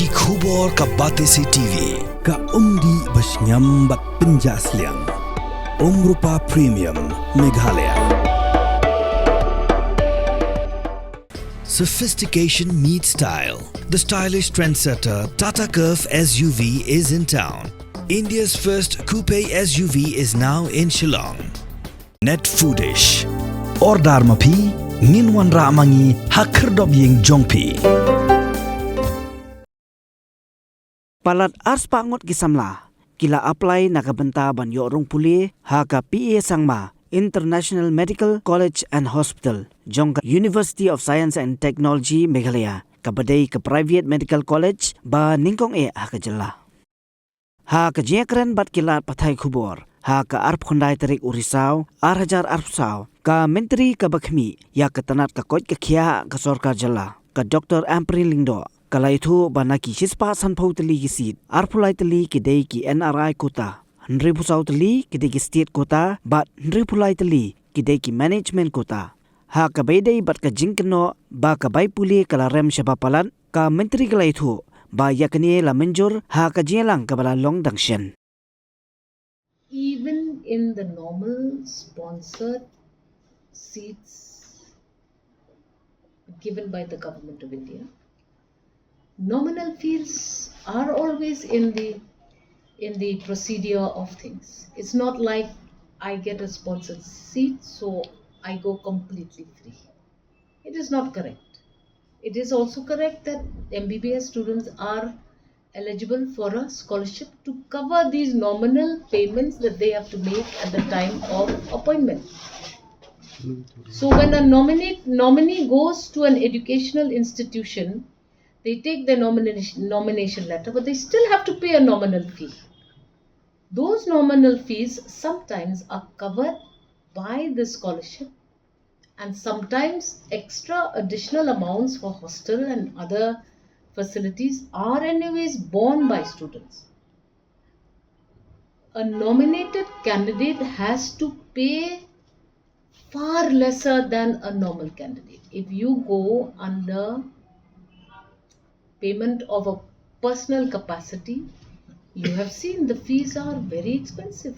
Ki khubor ka bate si TV. Ka umdi basnyam bat penjas liang. Rupa Premium Meghalaya. Sophistication meets style. The stylish trendsetter Tata Curve SUV is in town. India's first coupe SUV is now in Shillong. Net foodish. Ordar mapi, minwan ramangi hakerdob ying jongpi. Palat ars pangot kisamla. Kila Aplai nakabenta ban yorong Pule haka PA Sangma International Medical College and Hospital jongka University of Science and Technology Meghalaya kabadai ke private medical college ba ningkong haka jela. Haka jekren bat kilat pathai khubor haka arp khondai tarik urisau arhajar arpsau ka menteri ka bakhmi ya ketanat ka koj ka khia ka sorkar jela ka Dr. Ampareen lingdo kala Ïathuh banaki sispa sanpau tali ki seat arpulai tali ki dei ki NRI kota Nri pusau tali ki dei ki state kota bat nri pulai tali ki dei ki management kota ha ka baidei bat ka jingkno ba ka bai Pule kala rem shaba palat ka menteri kala Ïathuh ba yakni la menjur ha ka jelang ka bala long dangshen. Even in the normal sponsored seats given by the government of India, nominal fees are always in the procedure of things. It's not like I get a sponsored seat, so I go completely free. It is not correct. It is also correct that Mbbs students are eligible for a scholarship to cover these nominal payments that they have to make at the time of appointment. So when a nominee goes to an educational institution, they take their nomination letter, but they still have to pay a nominal fee. Those nominal fees sometimes are covered by the scholarship, and sometimes extra additional amounts for hostel and other facilities are anyways borne by students. A nominated candidate has to pay far lesser than a normal candidate. If you go under payment of a personal capacity, you have seen the fees are very expensive.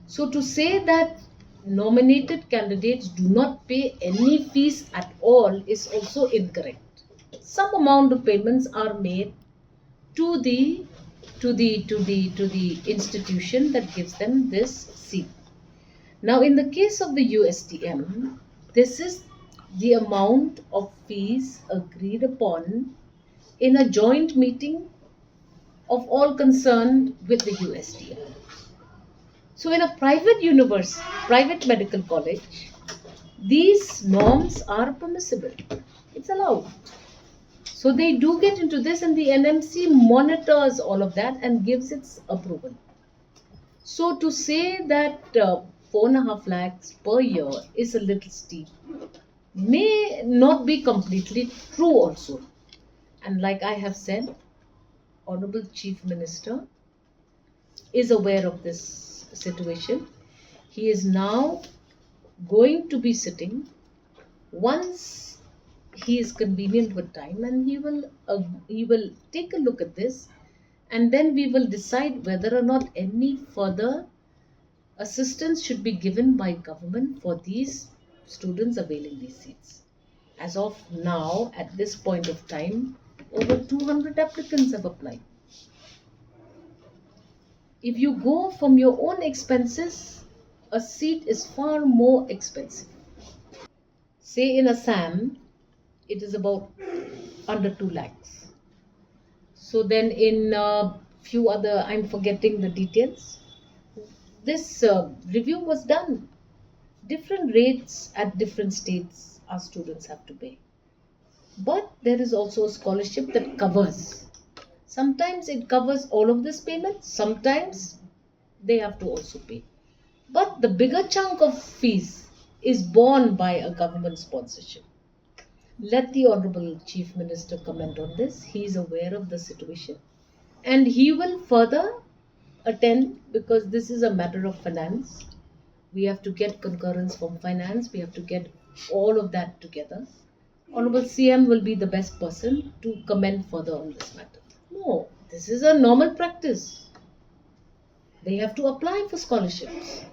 So to say that nominated candidates do not pay any fees at all is also incorrect. Some amount of payments are made to the institution that gives them this seat. Now in the case of the Ustm, this is the amount of fees agreed upon in a joint meeting of all concerned with the Ustm. So in a private medical college, these norms are permissible. It's allowed. So they do get into this, and the NMC monitors all of that and gives its approval. So to say that 4.5 lakhs per year is a little steep may not be completely true also. And like I have said, Honorable Chief Minister is aware of this situation. He is now going to be sitting once he is convenient with time, and he will take a look at this, and then we will decide whether or not any further assistance should be given by government for these students availing these seats. As of now, at this point of time, over 200 applicants have applied. If you go from your own expenses, a seat is far more expensive. Say in Assam, it is about under 2 lakhs. So then in a few other, I'm forgetting the details, this review was done. Different rates at different states our students have to pay. But there is also a scholarship that covers. Sometimes it covers all of this payment. Sometimes they have to also pay. But the bigger chunk of fees is borne by a government sponsorship. Let the Honorable Chief Minister comment on this. He is aware of the situation. And he will further attend, because this is a matter of finance. We have to get concurrence from finance. We have to get all of that together. Honorable CM will be the best person to comment further on this matter. No, this is a normal practice. They have to apply for scholarships.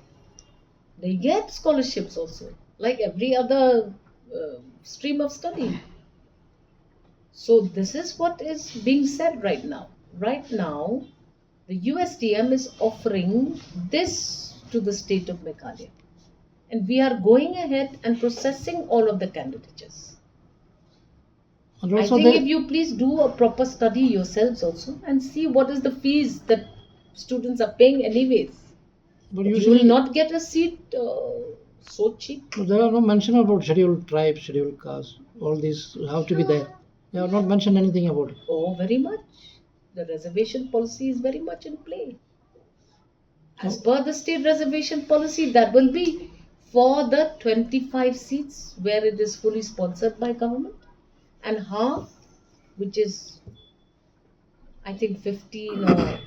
They get scholarships also, like every other stream of study. So this is what is being said right now. Right now, the USTM is offering this to the state of Meghalaya. And we are going ahead and processing all of the candidatures. And I also think they, if you please do a proper study yourselves also and see what is the fees that students are paying anyways. but You usually will not get a seat so cheap. there are no mention about scheduled tribes, scheduled castes. All these have to be there. They have not mentioned anything about it. Oh, very much. The reservation policy is very much in play. As per the state reservation policy, that will be for the 25 seats where it is fully sponsored by government, and half, which is, I think, 15, or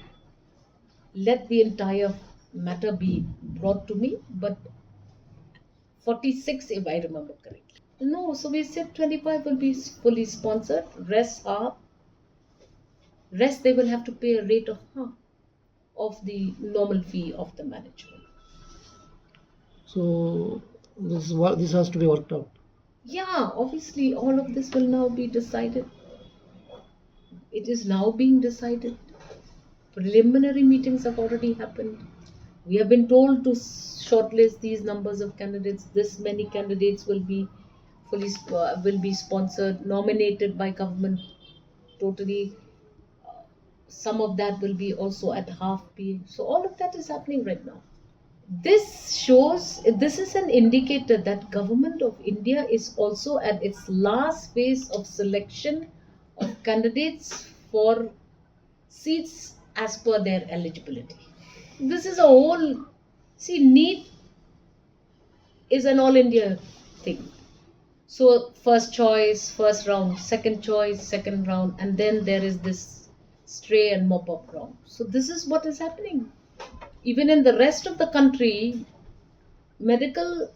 let the entire matter be brought to me, but 46 if I remember correctly. No, so we said 25 will be fully sponsored, rest they will have to pay a rate of half of the normal fee of the management. So this has to be worked out. Yeah, obviously all of this will now be decided. It is now being decided. Preliminary meetings have already happened. We have been told to shortlist these numbers of candidates. This many candidates will be sponsored, nominated by government totally. Some of that will be also at half pay. So all of that is happening right now. This is an indicator that government of India is also at its last phase of selection of candidates for seats as per their eligibility. This is a whole, NEET is an all India thing. So first choice, first round, second choice, second round, and then there is this stray and mop up round. So this is what is happening. Even in the rest of the country, medical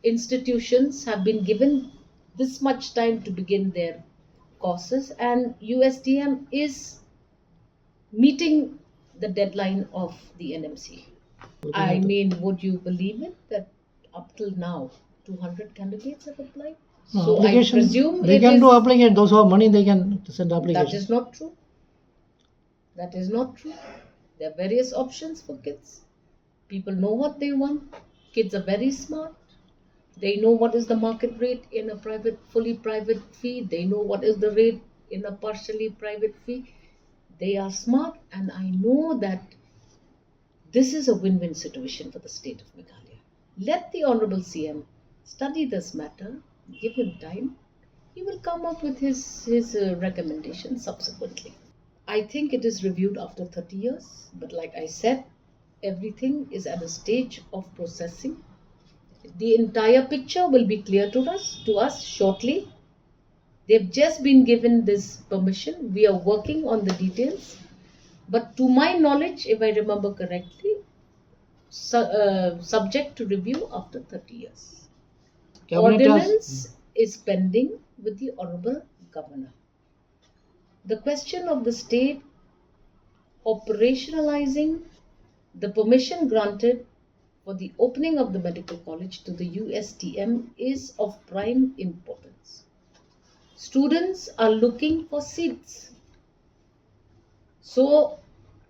institutions have been given this much time to begin their courses, and USTM is meeting the deadline of the NMC. I mean, would you believe it that up till now 200 candidates have applied? So I presume they can do application. Those who have money, they can send applications. That is not true. That is not true. There are various options for kids. People know what they want. Kids are very smart. They know what is the market rate in a fully private fee. They know what is the rate in a partially private fee. They are smart, and I know that this is a win-win situation for the state of Meghalaya. Let the Honorable CM study this matter, give him time. He will come up with his recommendations subsequently. I think it is reviewed after 30 years, but like I said, everything is at a stage of processing. The entire picture will be clear to us shortly. They've just been given this permission. We are working on the details. But to my knowledge, if I remember correctly, subject to review after 30 years. Ordinance is pending with the Honorable Governor. The question of the state operationalizing the permission granted for the opening of the medical college to the USTM is of prime importance. Students are looking for seats. So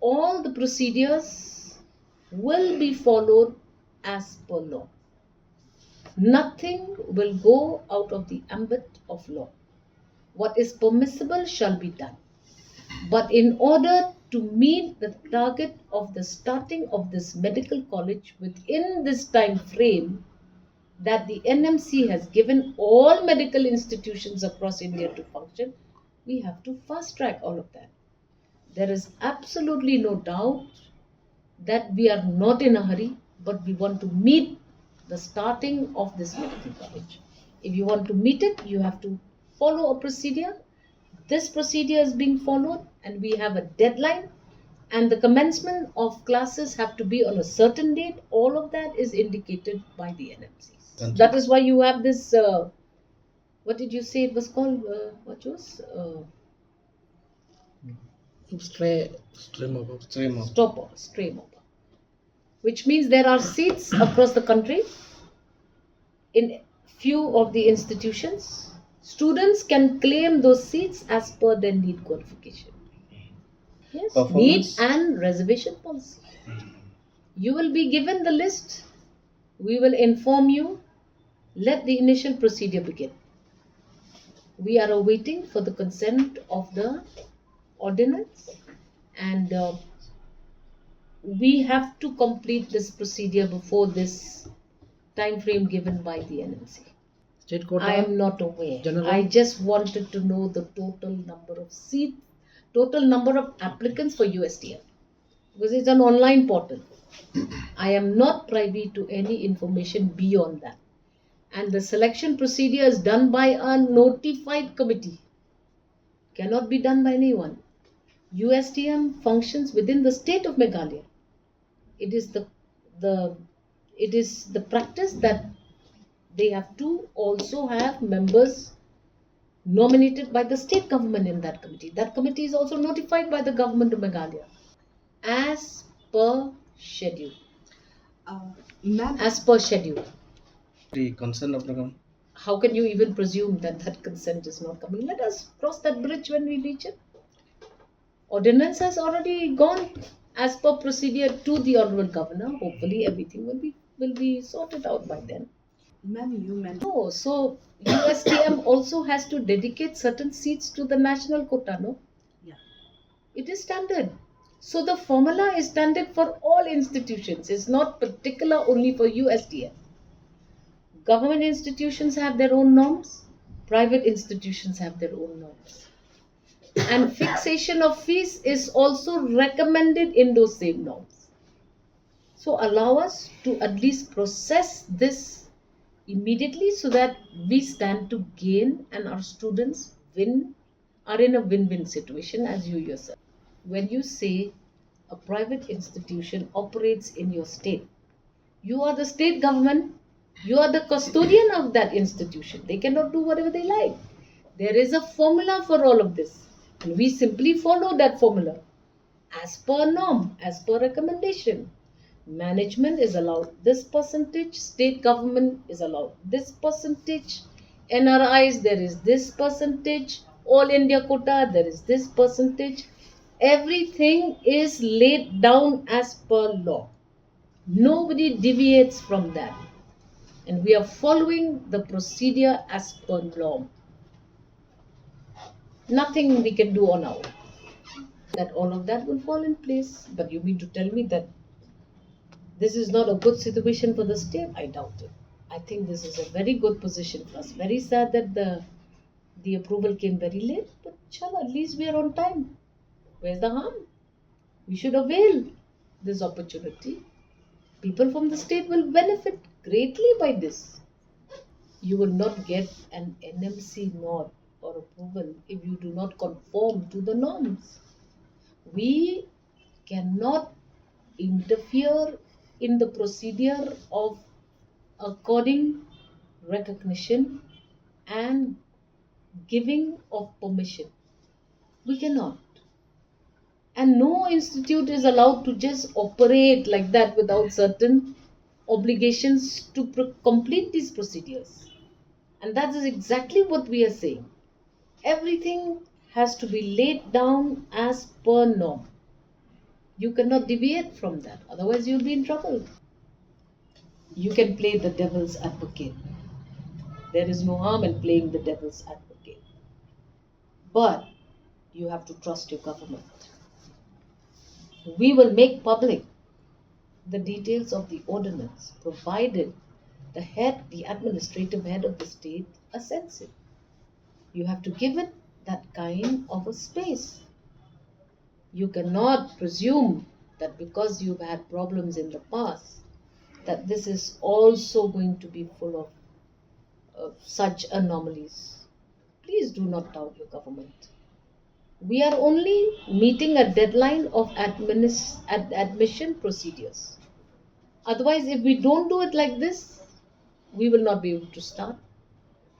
all the procedures will be followed as per law. Nothing will go out of the ambit of law. What is permissible shall be done. But in order to meet the target of the starting of this medical college within this time frame that the NMC has given all medical institutions across India to function, we have to fast track all of that. There is absolutely no doubt that we are not in a hurry, but we want to meet the starting of this medical college. If you want to meet it, you have to follow a procedure. This procedure is being followed, and we have a deadline, and the commencement of classes have to be on a certain date. All of that is indicated by the NMCs. That is why you have this, what did you say it was called? Stray stray mobber, which means there are seats across the country in few of the institutions. Students can claim those seats as per their need qualification. Yes, need and reservation policy. You will be given the list. We will inform you. Let the initial procedure begin. We are awaiting for the consent of the ordinance, and we have to complete this procedure before this time frame given by the NMC. state quota. I am not aware. General? I just wanted to know the total number of seats, total number of applicants for USTM, because it's an online portal. I am not privy to any information beyond that. And the selection procedure is done by a notified committee. Cannot be done by anyone. USTM functions within the state of Meghalaya. It is the practice that they have to also have members nominated by the state government in that committee. That committee is also notified by the government of Meghalaya as per schedule. As per schedule. The consent of the government. How can you even presume that that consent is not coming? Let us cross that bridge when we reach it. Ordinance has already gone as per procedure to the Honorable Governor. Hopefully everything will be sorted out by then. Ma'am, you mentioned. No, so USTM also has to dedicate certain seats to the national quota, no? Yeah. It is standard. So the formula is standard for all institutions. It's not particular only for USTM. Government institutions have their own norms. Private institutions have their own norms. And fixation of fees is also recommended in those same norms. So allow us to at least process this immediately so that we stand to gain and our students are in a win-win situation as you yourself. When you say a private institution operates in your state, you are the state government, you are the custodian of that institution. They cannot do whatever they like. There is a formula for all of this. And we simply follow that formula as per norm, as per recommendation. Management is allowed this percentage, state government is allowed this percentage, NRIs there is this percentage, All India quota there is this percentage. Everything is laid down as per law. Nobody deviates from that. And we are following the procedure as per law. Nothing we can do on our own. That all of that will fall in place. But you mean to tell me that this is not a good situation for the state? I doubt it. I think this is a very good position for us. Very sad that the approval came very late. But inshallah, at least we are on time. Where's the harm? We should avail this opportunity. People from the state will benefit greatly by this. You will not get an NMC nod or approval if you do not conform to the norms. We cannot interfere in the procedure of according recognition and giving of permission. We cannot. And no institute is allowed to just operate like that without certain obligations to complete these procedures. And that is exactly what we are saying. Everything has to be laid down as per norm. You cannot deviate from that, otherwise you'll be in trouble. You can play the devil's advocate. There is no harm in playing the devil's advocate. But you have to trust your government. We will make public the details of the ordinance, provided the administrative head of the state assents it. You have to give it that kind of a space. You cannot presume that because you've had problems in the past, that this is also going to be full of such anomalies. Please do not doubt your government. We are only meeting a deadline of admission procedures. Otherwise, if we don't do it like this, we will not be able to start.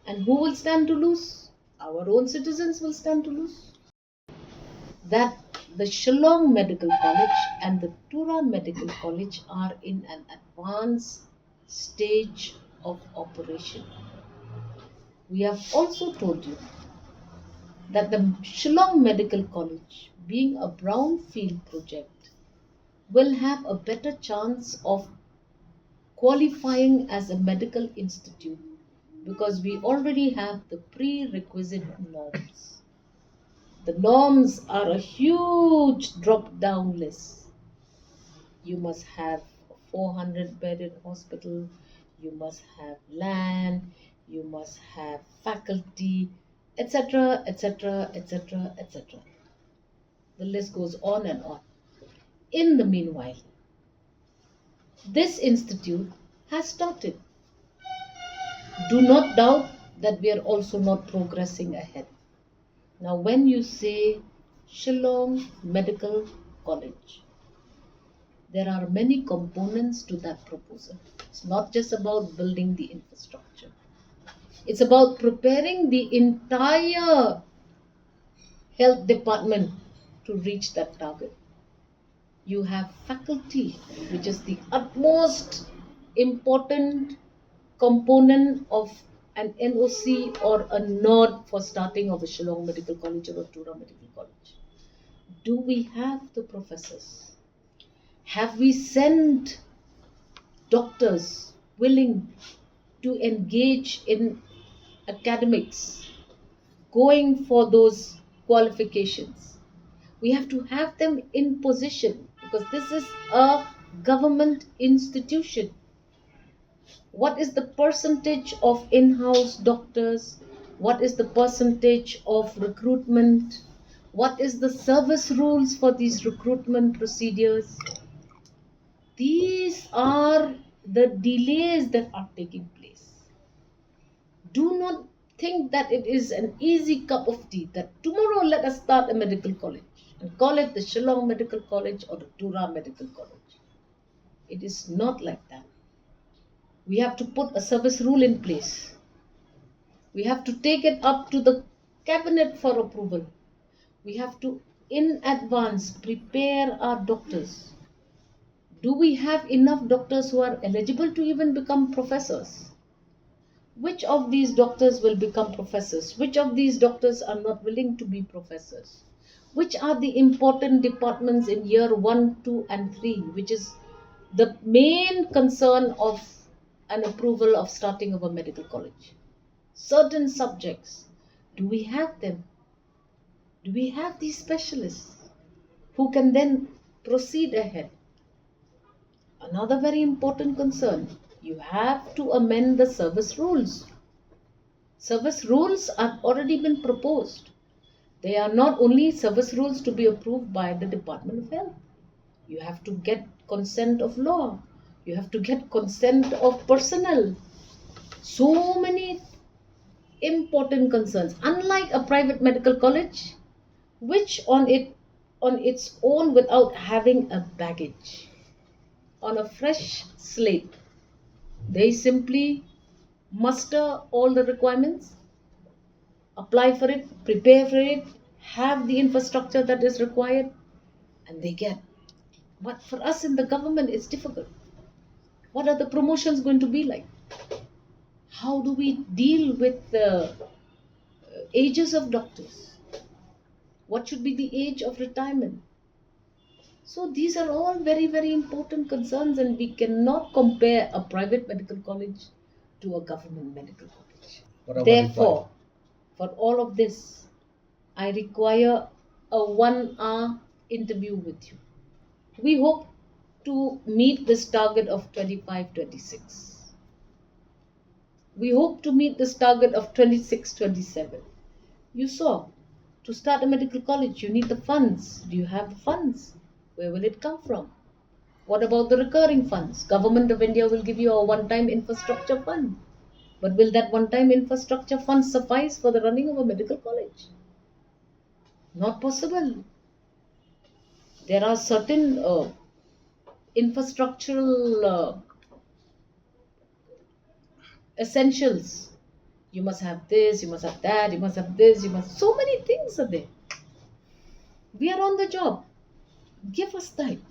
And who will stand to lose? Our own citizens will stand to lose. That the Shillong Medical College and the Tura Medical College are in an advanced stage of operation. We have also told you that the Shillong Medical College, being a brownfield project, will have a better chance of qualifying as a medical institute because we already have the prerequisite norms. The norms are a huge drop down list. You must have a 400 bedded hospital, you must have land, you must have faculty, etc., etc., etc., etc. The list goes on and on. In the meanwhile, this institute has started. Do not doubt that we are also not progressing ahead. Now, when you say Shillong Medical College, there are many components to that proposal. It's not just about building the infrastructure. It's about preparing the entire health department to reach that target. You have faculty, which is the utmost important component of an NOC or a nod for starting of a Shillong Medical College or a Tura Medical College. Do we have the professors? Have we sent doctors willing to engage in academics, going for those qualifications? We have to have them in position because this is a government institution. What is the percentage of in-house doctors? What is the percentage of recruitment? What is the service rules for these recruitment procedures? These are the delays that are taking place. Do not think that it is an easy cup of tea, that tomorrow let us start a medical college and call it the Shillong Medical College or the Tura Medical College. It is not like that. We have to put a service rule in place. We have to take it up to the cabinet for approval. We have to, in advance, prepare our doctors. Do we have enough doctors who are eligible to even become professors? Which of these doctors will become professors? Which of these doctors are not willing to be professors? Which are the important departments in year 1, 2, and 3, which is the main concern of an approval of starting of a medical college? Certain subjects, do we have them? Do we have these specialists who can then proceed ahead? Another very important concern, you have to amend the service rules. Service rules have already been proposed. They are not only service rules to be approved by the Department of Health. You have to get consent of law. You have to get consent of personnel. So many important concerns. Unlike a private medical college, which on its own, without having a baggage, on a fresh slate, they simply muster all the requirements, apply for it, prepare for it, have the infrastructure that is required, and they get. But for us in the government, it's difficult. What are the promotions going to be like? How do we deal with the ages of doctors? What should be the age of retirement? So these are all very, very important concerns, and we cannot compare a private medical college to a government medical college. Therefore, for all of this, I require a 1-hour interview with you. We hope to meet this target of 25-26. We hope to meet this target of 26-27. You saw, to start a medical college, you need the funds. Do you have the funds? Where will it come from? What about the recurring funds? Government of India will give you a one-time infrastructure fund. But will that one-time infrastructure fund suffice for the running of a medical college? Not possible. There are certain infrastructural essentials. You must have this, you must have that, you must have this, so many things are there. We are on the job. Give us time.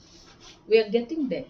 We are getting there.